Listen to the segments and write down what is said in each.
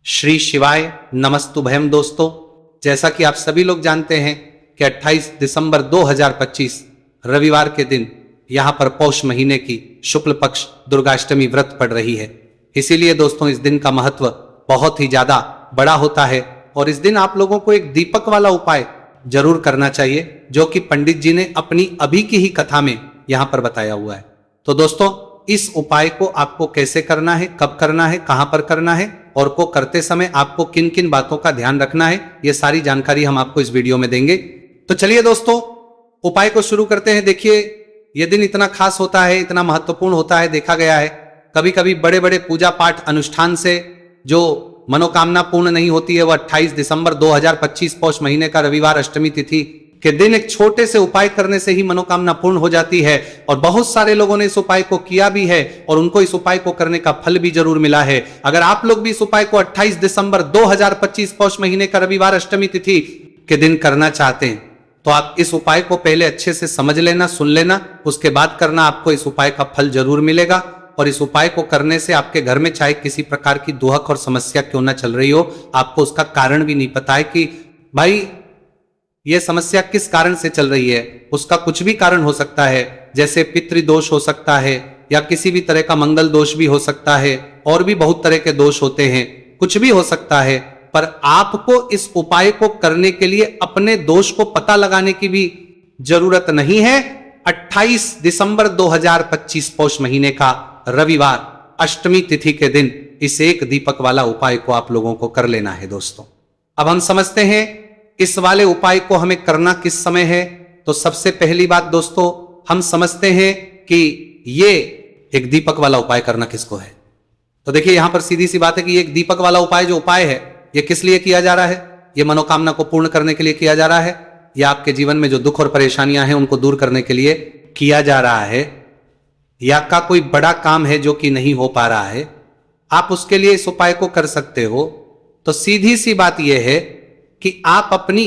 श्री शिवाय नमस्तुभयम। दोस्तों, जैसा कि आप सभी लोग जानते हैं कि 28 दिसंबर 2025 रविवार के दिन यहां पर पौष महीने की शुक्ल पक्ष दुर्गाष्टमी व्रत पड़ रही है। इसीलिए दोस्तों, इस दिन का महत्व बहुत ही ज्यादा बड़ा होता है और इस दिन आप लोगों को एक दीपक वाला उपाय जरूर करना चाहिए, जो कि पंडित जी ने अपनी अभी की ही कथा में यहां पर बताया हुआ है। तो दोस्तों, इस उपाय को आपको कैसे करना है, कब करना है, कहां पर करना है और को करते समय आपको किन किन बातों का ध्यान रखना है, ये सारी जानकारी हम आपको इस वीडियो में देंगे। तो चलिए दोस्तों, उपाय को शुरू करते हैं। देखिए, यह दिन इतना खास होता है, इतना महत्वपूर्ण होता है। देखा गया है कभी कभी बड़े बड़े पूजा पाठ अनुष्ठान से जो मनोकामना पूर्ण नहीं होती है, वह 28 दिसंबर 2025 पौष महीने का रविवार अष्टमी तिथि के दिन एक छोटे से उपाय करने से ही मनोकामना पूर्ण हो जाती है। और बहुत सारे लोगों ने इस उपाय को किया भी है और उनको इस उपाय को करने का फल भी जरूर मिला है। अगर आप लोग भी इस उपाय को 28 दिसंबर 2025 पौष महीने का रविवार अष्टमी तिथि के दिन करना चाहते हैं, तो आप इस उपाय को पहले अच्छे से समझ लेना, सुन लेना, उसके बाद करना। आपको इस उपाय का फल जरूर मिलेगा। और इस उपाय को करने से आपके घर में चाहे किसी प्रकार की दुहक और समस्या क्यों ना चल रही हो, आपको उसका कारण भी नहीं पता है कि भाई यह समस्या किस कारण से चल रही है। उसका कुछ भी कारण हो सकता है, जैसे पितृदोष हो सकता है या किसी भी तरह का मंगल दोष भी हो सकता है, और भी बहुत तरह के दोष होते हैं, कुछ भी हो सकता है। पर आपको इस उपाय को करने के लिए अपने दोष को पता लगाने की भी जरूरत नहीं है। 28 दिसंबर 2025 पौष महीने का रविवार अष्टमी तिथि के दिन इस एक दीपक वाला उपाय को आप लोगों को कर लेना है। दोस्तों, अब हम समझते हैं इस वाले उपाय को हमें करना किस समय है। तो सबसे पहली बात दोस्तों, हम समझते हैं कि ये एक दीपक वाला उपाय करना किसको है। तो देखिए, यहां पर सीधी सी बात है कि ये एक दीपक वाला उपाय जो उपाय है, ये किस लिए किया जा रहा है। ये मनोकामना को पूर्ण करने के लिए किया जा रहा है, या आपके जीवन में जो दुख और परेशानियां हैं उनको दूर करने के लिए किया जा रहा है, या का कोई बड़ा काम है जो कि नहीं हो पा रहा है, आप उसके लिए इस उपाय को कर सकते हो। तो सीधी सी बात यह है कि आप अपनी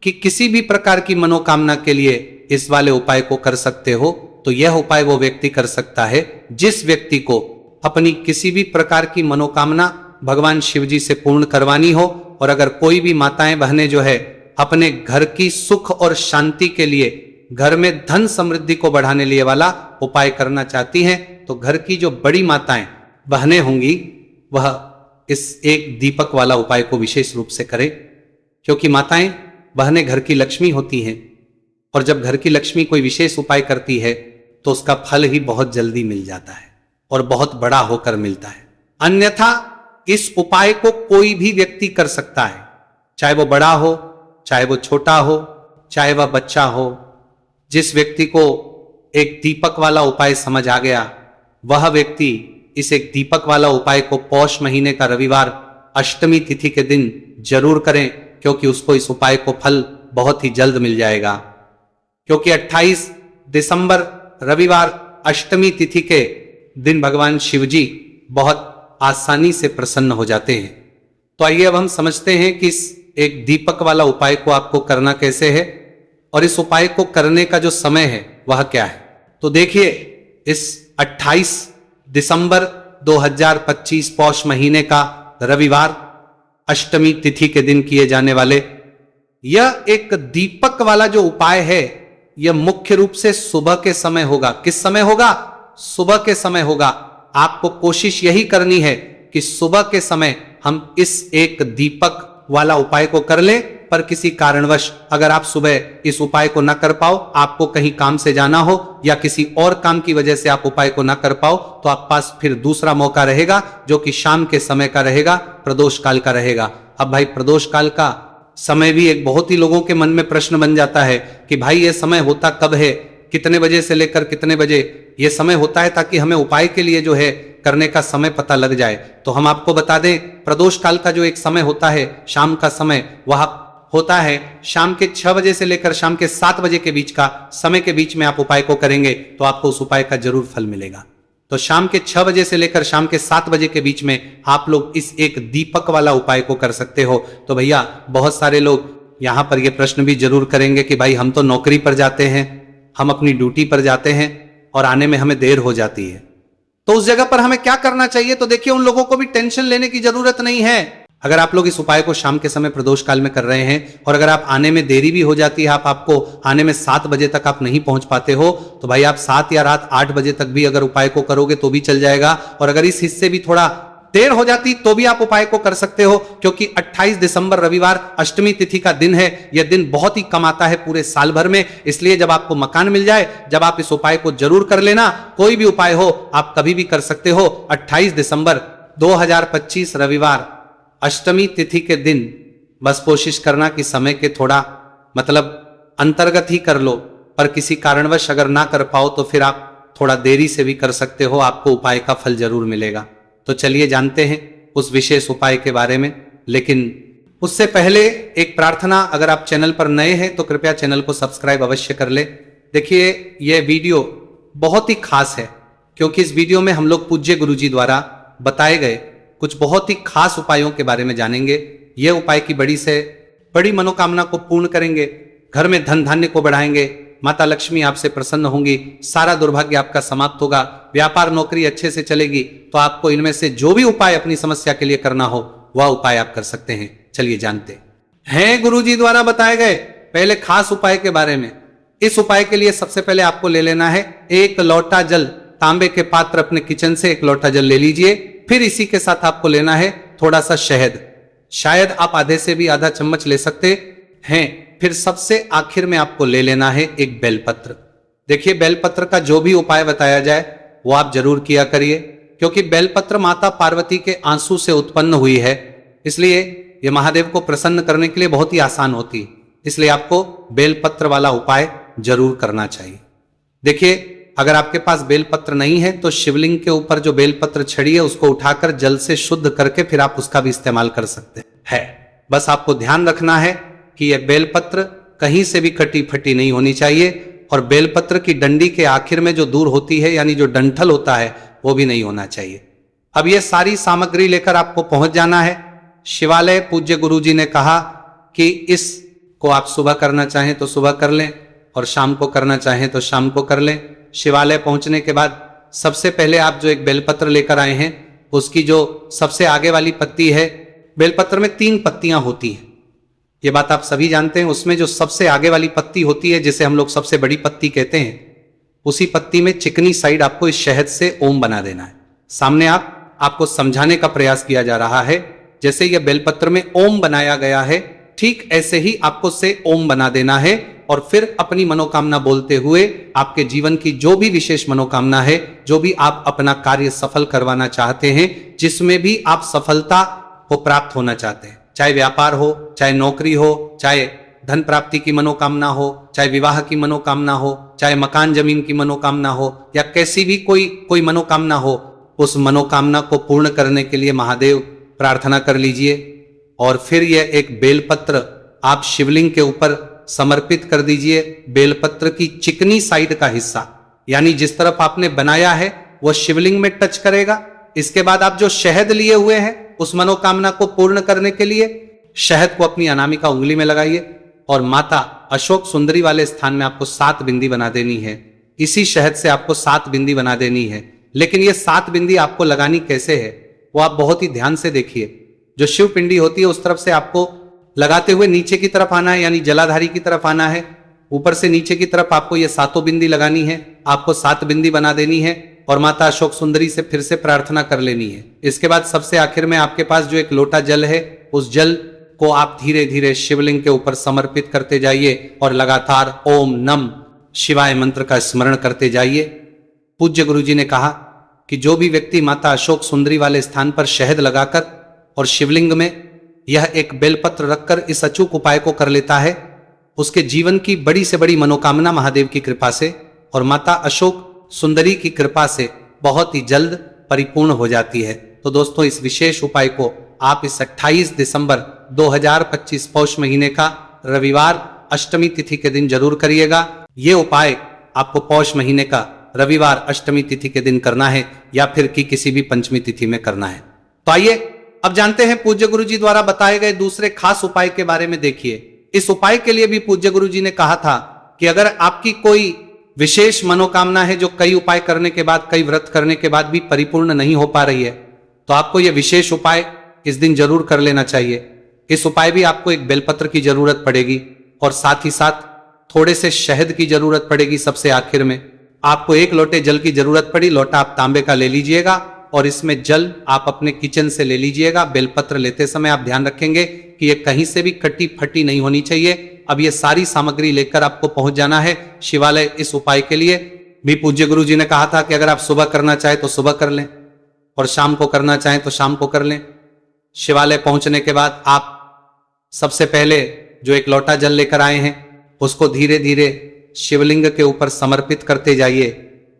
किसी भी प्रकार की मनोकामना के लिए इस वाले उपाय को कर सकते हो। तो यह उपाय वो व्यक्ति कर सकता है जिस व्यक्ति को अपनी किसी भी प्रकार की मनोकामना भगवान शिव जी से पूर्ण करवानी हो। और अगर कोई भी माताएं बहनें जो है अपने घर की सुख और शांति के लिए, घर में धन समृद्धि को बढ़ाने लिए वाला उपाय करना चाहती हैं, तो घर की जो बड़ी माताएं बहनें होंगी वह इस एक दीपक वाला उपाय को विशेष रूप से करें, क्योंकि माताएं बहनें घर की लक्ष्मी होती हैं। और जब घर की लक्ष्मी कोई विशेष उपाय करती है तो उसका फल ही बहुत जल्दी मिल जाता है और बहुत बड़ा होकर मिलता है। अन्यथा इस उपाय को कोई भी व्यक्ति कर सकता है, चाहे वो बड़ा हो, चाहे वो छोटा हो, चाहे वह बच्चा हो। जिस व्यक्ति को एक दीपक वाला उपाय समझ आ गया, वह व्यक्ति इस एक दीपक वाला उपाय को पौष महीने का रविवार अष्टमी तिथि के दिन जरूर करें, क्योंकि उसको इस उपाय को फल बहुत ही जल्द मिल जाएगा। क्योंकि 28 दिसंबर रविवार अष्टमी तिथि के दिन भगवान शिवजी बहुत आसानी से प्रसन्न हो जाते हैं। तो आइए अब हम समझते हैं कि इस एक दीपक वाला उपाय को आपको करना कैसे है और इस उपाय को करने का जो समय है वह क्या है। तो देखिए, इस 28 दिसंबर 2025 पौष महीने का रविवार अष्टमी तिथि के दिन किए जाने वाले यह एक दीपक वाला जो उपाय है, यह मुख्य रूप से सुबह के समय होगा। किस समय होगा? सुबह के समय होगा। आपको कोशिश यही करनी है कि सुबह के समय हम इस एक दीपक वाला उपाय को कर लें। पर किसी कारणवश अगर आप सुबह इस उपाय को ना कर पाओ, आपको कहीं काम से जाना हो या किसी और काम की वजह से आप उपाय को ना कर पाओ, तो आप पास फिर दूसरा मौका रहेगा, जो कि शाम के समय का रहेगा, प्रदोष काल का रहेगा। अब भाई, प्रदोष काल का समय भी एक बहुत ही लोगों के मन में प्रश्न बन जाता है कि भाई ये समय होता कब है, कितने बजे से लेकर कितने बजे ये समय होता है, ताकि हमें उपाय के लिए जो है करने का समय पता लग जाए। तो हम आपको बता दें, प्रदोष काल का जो एक समय होता है, शाम का समय, वह होता है शाम के 6 बजे से लेकर शाम के 7 बजे के बीच का समय के बीच में आप उपाय को करेंगे तो आपको उस उपाय का जरूर फल मिलेगा। तो शाम के 6 बजे से लेकर शाम के 7 बजे के बीच में आप लोग इस एक दीपक वाला उपाय को कर सकते हो। तो भैया, बहुत सारे लोग यहां पर यह प्रश्न भी जरूर करेंगे कि भाई हम तो नौकरी पर जाते हैं, हम अपनी ड्यूटी पर जाते हैं और आने में हमें देर हो जाती है, तो उस जगह पर हमें क्या करना चाहिए। तो देखिए, उन लोगों को भी टेंशन लेने की जरूरत नहीं है। अगर आप लोग इस उपाय को शाम के समय प्रदोष काल में कर रहे हैं और अगर आप आने में देरी भी हो जाती है, आपको आने में 7 बजे तक आप नहीं पहुंच पाते हो, तो भाई आप 7 या रात 8 बजे तक भी अगर उपाय को करोगे तो भी चल जाएगा। और अगर इस हिस्से भी थोड़ा देर हो जाती तो भी आप उपाय को कर सकते हो, क्योंकि 28 दिसंबर रविवार अष्टमी तिथि का दिन है। यह दिन बहुत ही कम आता है पूरे साल भर में, इसलिए जब आपको मकान मिल जाए जब आप इस उपाय को जरूर कर लेना। कोई भी उपाय हो आप कभी भी कर सकते हो। 28 दिसंबर 2025 रविवार अष्टमी तिथि के दिन बस कोशिश करना कि समय के थोड़ा अंतर्गत ही कर लो, पर किसी कारणवश अगर ना कर पाओ तो फिर आप थोड़ा देरी से भी कर सकते हो, आपको उपाय का फल जरूर मिलेगा। तो चलिए जानते हैं उस विशेष उपाय के बारे में। लेकिन उससे पहले एक प्रार्थना, अगर आप चैनल पर नए हैं तो कृपया चैनल को सब्सक्राइब अवश्य कर ले। देखिए यह वीडियो बहुत ही खास है, क्योंकि इस वीडियो में हम लोग पूज्य गुरुजी द्वारा बताए गए कुछ बहुत ही खास उपायों के बारे में जानेंगे। यह उपाय की बड़ी से बड़ी मनोकामना को पूर्ण करेंगे, घर में धन धान्य को बढ़ाएंगे, माता लक्ष्मी आपसे प्रसन्न होंगी, सारा दुर्भाग्य आपका समाप्त होगा, व्यापार नौकरी अच्छे से चलेगी। तो आपको इनमें से जो भी उपाय अपनी समस्या के लिए करना हो वह उपाय आप कर सकते हैं। चलिए जानते हैं गुरुजी द्वारा बताए गए पहले खास उपाय के बारे में। इस उपाय के लिए सबसे पहले आपको ले लेना है 1 लोटा जल। तांबे के पात्र अपने किचन से 1 लोटा जल ले लीजिए। फिर इसी के साथ आपको लेना है थोड़ा सा शहद, शायद आप आधे से भी आधा चम्मच ले सकते हैं। फिर सबसे आखिर में आपको ले लेना है एक बेलपत्र। देखिए बेलपत्र का जो भी उपाय बताया जाए वो आप जरूर किया करिए, क्योंकि बेलपत्र माता पार्वती के आंसू से उत्पन्न हुई है, इसलिए यह महादेव को प्रसन्न करने के लिए बहुत ही आसान होती है। इसलिए आपको बेलपत्र वाला उपाय जरूर करना चाहिए। देखिए अगर आपके पास बेलपत्र नहीं है तो शिवलिंग के ऊपर जो बेलपत्र छड़ी है उसको उठाकर जल से शुद्ध करके फिर आप उसका भी इस्तेमाल कर सकते हैं। बस आपको ध्यान रखना है कि यह बेलपत्र कहीं से भी कटी फटी नहीं होनी चाहिए, और बेलपत्र की डंडी के आखिर में जो दूर होती है यानी जो डंठल होता है वो भी नहीं होना चाहिए। अब यह सारी सामग्री लेकर आपको पहुंच जाना है शिवालय। पूज्य गुरुजी ने कहा कि इसको आप सुबह करना चाहें तो सुबह कर लें और शाम को करना चाहें तो शाम को कर लें। शिवालय पहुंचने के बाद सबसे पहले आप जो एक बेलपत्र लेकर आए हैं उसकी जो सबसे आगे वाली पत्ती है, बेलपत्र में 3 पत्तियां होती हैं, ये बात आप सभी जानते हैं। उसमें जो सबसे आगे वाली पत्ती होती है जिसे हम लोग सबसे बड़ी पत्ती कहते हैं, उसी पत्ती में चिकनी साइड आपको इस शहद से ओम बना देना है। सामने आपको समझाने का प्रयास किया जा रहा है, जैसे यह बेलपत्र में ओम बनाया गया है ठीक ऐसे ही आपको से ओम बना देना है, और फिर अपनी मनोकामना बोलते हुए आपके जीवन की जो भी विशेष मनोकामना है, जो भी आप अपना कार्य सफल करवाना चाहते हैं, जिसमें भी आप सफलता को प्राप्त होना चाहते हैं, चाहे व्यापार हो, चाहे नौकरी हो, चाहे धन प्राप्ति की मनोकामना हो, चाहे विवाह की मनोकामना हो, चाहे मकान जमीन की मनोकामना हो, या कैसी भी कोई मनोकामना हो, उस मनोकामना को पूर्ण करने के लिए महादेव प्रार्थना कर लीजिए। और फिर यह एक बेलपत्र आप शिवलिंग के ऊपर समर्पित कर दीजिए। बेलपत्र की चिकनी साइड का हिस्सा यानी जिस तरफ आपने बनाया है वह शिवलिंग में टच करेगा। इसके बाद आप जो शहद लिए हुए हैं उस मनोकामना को पूर्ण करने के लिए शहद को अपनी अनामिका उंगली में लगाइए, और माता अशोक सुंदरी वाले स्थान में आपको 7 बिंदी बना देनी है। इसी शहद से आपको 7 बिंदी बना देनी है। लेकिन ये 7 बिंदी आपको लगानी कैसे है वो आप बहुत ही ध्यान से देखिए। जो शिव पिंडी होती है उस तरफ से आपको लगाते हुए नीचे की तरफ आना है, यानी जलाधारी की तरफ आना है। ऊपर से नीचे की तरफ आपको ये 7 बिंदी लगानी है। आपको 7 बिंदी बना देनी है और माता अशोक सुंदरी से फिर से प्रार्थना कर लेनी है। इसके बाद सबसे आखिर में आपके पास जो एक लोटा जल है, उस जल को आप धीरे धीरे शिवलिंग के ऊपर समर्पित करते जाइए और लगातार ओम नम शिवाय मंत्र का स्मरण करते जाइए। पूज्य गुरुजी ने कहा कि जो भी व्यक्ति माता अशोक सुंदरी वाले स्थान पर शहद लगाकर और शिवलिंग में यह एक बेलपत्र रखकर इस अचूक उपाय को कर लेता है, उसके जीवन की बड़ी से बड़ी मनोकामना महादेव की कृपा से और माता अशोक सुंदरी की कृपा से बहुत ही जल्द परिपूर्ण हो जाती है। तो दोस्तों, इस विशेष उपाय को आप इस 28 दिसंबर 2025 पौष महीने का रविवार अष्टमी तिथि के दिन जरूर करिएगा। ये उपाय आपको पौष महीने का रविवार अष्टमी तिथि के दिन करना है या फिर कि किसी भी पंचमी तिथि में करना है। तो आइए अब जानते हैं पूज्य गुरु जी द्वारा बताए गए दूसरे खास उपाय के बारे में। देखिए, इस उपाय के लिए भी पूज्य गुरु जी ने कहा था कि अगर आपकी कोई विशेष मनोकामना है जो कई उपाय करने के बाद, कई व्रत करने के बाद भी परिपूर्ण नहीं हो पा रही है, तो आपको यह विशेष उपाय इस दिन जरूर कर लेना चाहिए। इस उपाय भी आपको एक बेलपत्र की जरूरत पड़ेगी और साथ ही साथ थोड़े से शहद की जरूरत पड़ेगी। सबसे आखिर में आपको 1 लोटे जल की जरूरत पड़ी। लोटा आप तांबे का ले लीजिएगा और इसमें जल आप अपने किचन से ले लीजिएगा। बेलपत्र लेते समय आप ध्यान रखेंगे कि ये कहीं से भी कटी फटी नहीं होनी चाहिए। अब ये सारी सामग्री लेकर आपको पहुंच जाना है शिवालय। इस उपाय के लिए भी पूज्य गुरु जी ने कहा था कि अगर आप सुबह करना चाहें तो सुबह कर लें और शाम को करना चाहें तो शाम को कर लें। शिवालय पहुंचने के बाद आप सबसे पहले जो 1 लोटा जल लेकर आए हैं उसको धीरे धीरे शिवलिंग के ऊपर समर्पित करते जाइए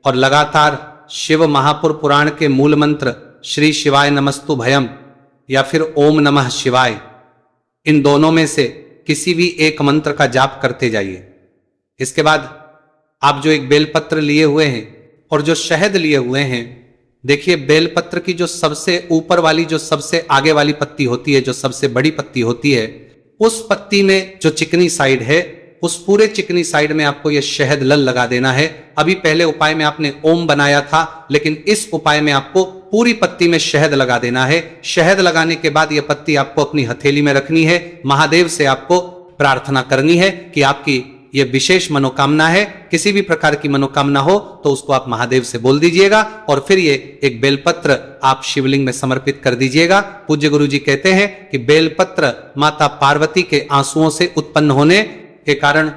और लगातार शिव महापुर पुराण के मूल मंत्र श्री शिवाय नमस्तु भयम या फिर ओम नमः शिवाय, इन दोनों में से किसी भी एक मंत्र का जाप करते जाइए। इसके बाद आप जो एक बेलपत्र लिए हुए हैं और जो शहद लिए हुए हैं, देखिए बेलपत्र की जो सबसे ऊपर वाली, जो सबसे आगे वाली पत्ती होती है, जो सबसे बड़ी पत्ती होती है, उस पत्ती में जो चिकनी साइड है, उस पूरे चिकनी साइड में आपको यह शहद लल लगा देना है। अभी पहले उपाय में आपने ओम बनाया था, लेकिन इस उपाय में आपको पूरी पत्ती में शहद लगा देना है। शहद लगाने के बाद यह पत्ती आपको अपनी हथेली में रखनी है। महादेव से आपको प्रार्थना करनी है कि आपकी यह विशेष मनोकामना है, किसी भी प्रकार की मनोकामना हो तो उसको आप महादेव से बोल दीजिएगा और फिर ये एक बेलपत्र आप शिवलिंग में समर्पित कर दीजिएगा। पूज्य गुरु जी कहते हैं कि बेलपत्र माता पार्वती के आंसुओं से उत्पन्न होने के कारण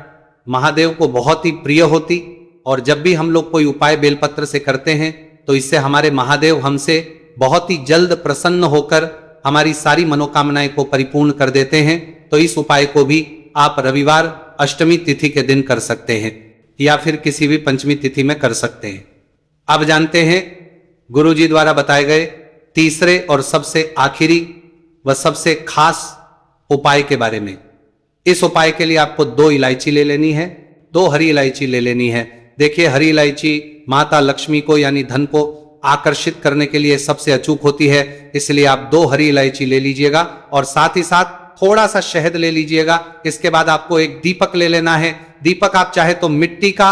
महादेव को बहुत ही प्रिय होती, और जब भी हम लोग कोई उपाय बेलपत्र से करते हैं तो इससे हमारे महादेव हमसे बहुत ही जल्द प्रसन्न होकर हमारी सारी मनोकामनाएं को परिपूर्ण कर देते हैं। तो इस उपाय को भी आप रविवार अष्टमी तिथि के दिन कर सकते हैं या फिर किसी भी पंचमी तिथि में कर सकते हैं। अब जानते हैं गुरु जी द्वारा बताए गए तीसरे और सबसे आखिरी व सबसे खास उपाय के बारे में। इस उपाय के लिए आपको 2 इलायची ले लेनी है, 2 हरी इलायची ले लेनी है। देखिए हरी इलायची माता लक्ष्मी को यानी धन को आकर्षित करने के लिए सबसे अचूक होती है, इसलिए आप 2 हरी इलायची ले लीजिएगा और साथ ही साथ थोड़ा सा शहद ले लीजिएगा। इसके बाद आपको एक दीपक ले लेना है। दीपक आप चाहे तो मिट्टी का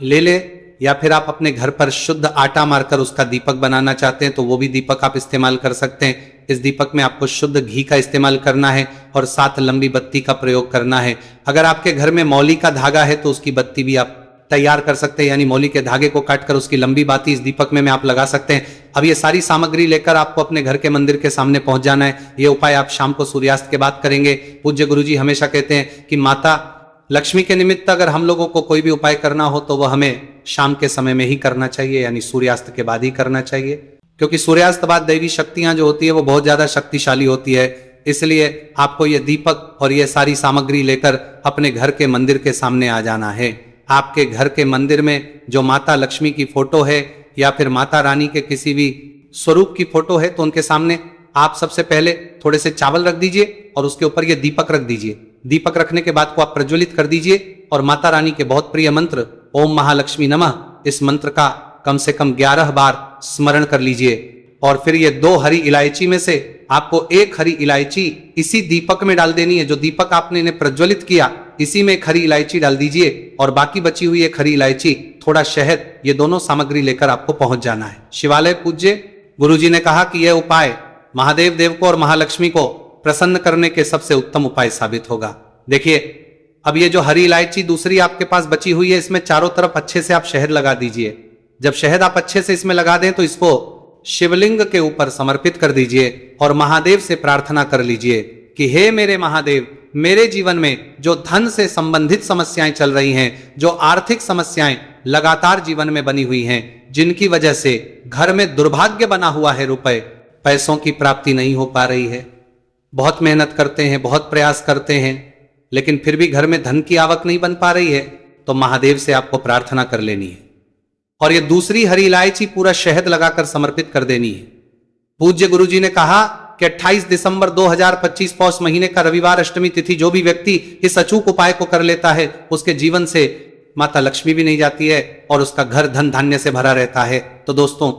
ले ले या फिर आप अपने घर पर शुद्ध आटा मारकर उसका दीपक बनाना चाहते हैं तो वो भी दीपक आप इस्तेमाल कर सकते हैं। इस दीपक में आपको शुद्ध घी का इस्तेमाल करना है और साथ लंबी बत्ती का प्रयोग करना है। अगर आपके घर में मौली का धागा है तो उसकी बत्ती भी आप तैयार कर सकते हैं, यानी मौली के धागे को काटकर उसकी लंबी बाती इस दीपक में आप लगा सकते हैं। अब ये सारी सामग्री लेकर आपको अपने घर के मंदिर के सामने पहुंच जाना है। ये उपाय आप शाम को सूर्यास्त के बाद करेंगे। पूज्य गुरुजी हमेशा कहते हैं कि माता लक्ष्मी के निमित्त अगर हम लोगों को कोई भी उपाय करना हो तो वह हमें शाम के समय में ही करना चाहिए, यानी सूर्यास्त के बाद ही करना चाहिए, क्योंकि सूर्यास्त बाद दैवी शक्तियां जो होती है वो बहुत ज्यादा शक्तिशाली होती है। इसलिए आपको ये दीपक और ये सारी सामग्री लेकर अपने घर के मंदिर के सामने आ जाना है। आपके घर के मंदिर में जो माता लक्ष्मी की फोटो है या फिर माता रानी के किसी भी स्वरूप की फोटो है तो उनके सामने आप सबसे पहले थोड़े से चावल रख दीजिए और उसके ऊपर ये दीपक रख दीजिए। दीपक रखने के बाद को आप प्रज्वलित कर दीजिए और माता रानी के बहुत प्रिय मंत्र ओम महालक्ष्मी नमः, इस मंत्र का कम से कम 11 बार स्मरण कर लीजिए। और फिर ये 2 हरी इलायची में से आपको 1 हरी इलायची इसी दीपक में डाल देनी है। जो दीपक आपने इन्हें प्रज्वलित किया इसी में 1 हरी इलायची डाल दीजिए और बाकी बची हुई 1 हरी इलायची, थोड़ा शहद, ये दोनों सामग्री लेकर आपको पहुंच जाना है शिवालय। पूज्य गुरुजी ने कहा कि यह उपाय महादेव देव को और महालक्ष्मी को प्रसन्न करने के सबसे उत्तम उपाय साबित होगा। देखिए अब ये जो हरी इलायची दूसरी आपके पास बची हुई है, इसमें चारों तरफ अच्छे से आप शहद लगा दीजिए। जब शहद आप अच्छे से इसमें लगा दें तो इसको शिवलिंग के ऊपर समर्पित कर दीजिए और महादेव से प्रार्थना कर लीजिए कि हे मेरे महादेव, मेरे जीवन में जो धन से संबंधित समस्याएं चल रही हैं, जो आर्थिक समस्याएं लगातार जीवन में बनी हुई हैं, जिनकी वजह से घर में दुर्भाग्य बना हुआ है, रुपए पैसों की प्राप्ति नहीं हो पा रही है, बहुत मेहनत करते हैं, बहुत प्रयास करते हैं, लेकिन फिर भी घर में धन की आवक नहीं बन पा रही है, तो महादेव से आपको प्रार्थना कर लेनी है और ये दूसरी हरी इलायची पूरा शहद लगाकर समर्पित कर देनी है। पूज्य गुरुजी ने कहा कि 28 दिसंबर 2025 पौष महीने का रविवार अष्टमी तिथि जो भी व्यक्ति इस अचूक उपाय को कर लेता है उसके जीवन से माता लक्ष्मी भी नहीं जाती है और उसका घर धन धान्य से भरा रहता है। तो दोस्तों